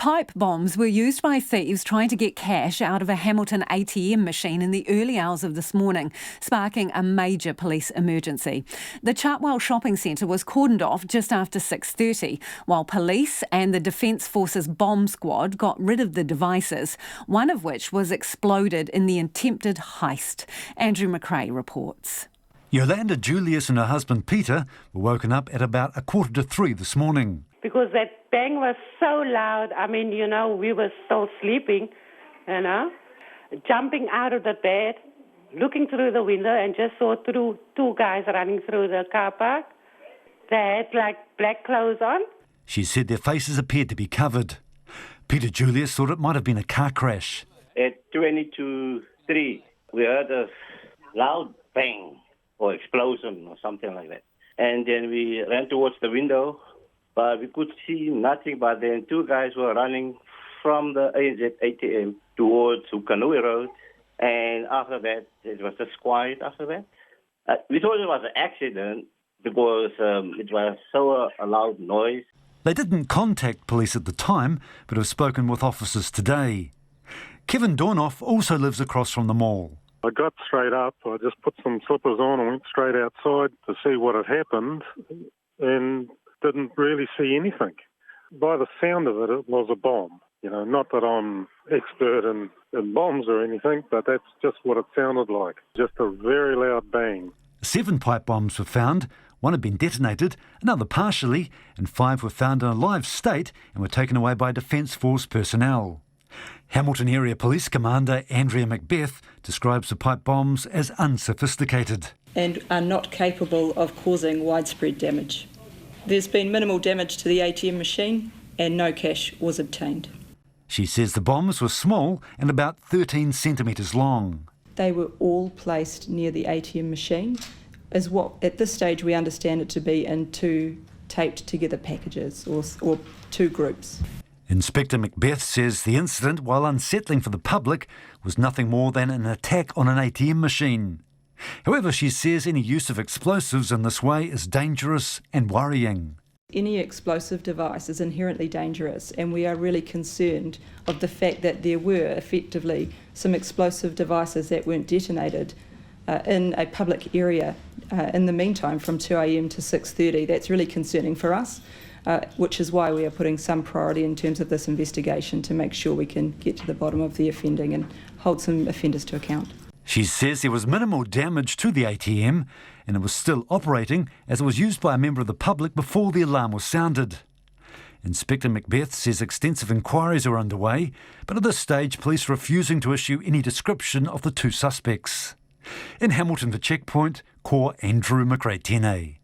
Pipe bombs were used by thieves trying to get cash out of a Hamilton ATM machine in the early hours of this morning, sparking a major police emergency. The Chartwell Shopping Centre was cordoned off just after 6:30, while police and the Defence Forces bomb squad got rid of the devices, one of which was exploded in the attempted heist. Andrew McRae reports. Yolanda Julius and her husband Peter were woken up at about 2:45 this morning. Because that bang was so loud. I mean, we were still sleeping, jumping out of the bed, looking through the window and just saw two guys running through the car park. They had black clothes on. She said their faces appeared to be covered. Peter Julius thought it might have been a car crash. At 20:03, we heard a loud bang or explosion or something like that. And then we ran towards the window, but we could see nothing. But then two guys were running from the ATM towards Hukanui Road. And after that, it was just quiet after that. We thought it was an accident because it was so a loud noise. They didn't contact police at the time, but have spoken with officers today. Kevin Dornoff also lives across from the mall. I got straight up, I just put some slippers on and went straight outside to see what had happened and didn't really see anything. By the sound of it, it was a bomb. Not that I'm expert in bombs or anything, but that's just what it sounded like. Just a very loud bang. 7 pipe bombs were found. 1 had been detonated, another partially, and 5 were found in a live state and were taken away by Defence Force personnel. Hamilton Area Police Commander Andrea Macbeth describes the pipe bombs as unsophisticated. And are not capable of causing widespread damage. There's been minimal damage to the ATM machine and no cash was obtained. She says the bombs were small and about 13 centimetres long. They were all placed near the ATM machine, as what at this stage we understand it to be in 2 taped together packages or 2 groups. Inspector Macbeth says the incident, while unsettling for the public, was nothing more than an attack on an ATM machine. However, she says any use of explosives in this way is dangerous and worrying. Any explosive device is inherently dangerous, and we are really concerned of the fact that there were effectively some explosive devices that weren't detonated in a public area in the meantime from 2 a.m. to 6:30. That's really concerning for us, which is why we are putting some priority in terms of this investigation to make sure we can get to the bottom of the offending and hold some offenders to account. She says there was minimal damage to the ATM and it was still operating as it was used by a member of the public before the alarm was sounded. Inspector Macbeth says extensive inquiries are underway, but at this stage police are refusing to issue any description of the 2 suspects. In Hamilton for Checkpoint, Ko Andrew McRae.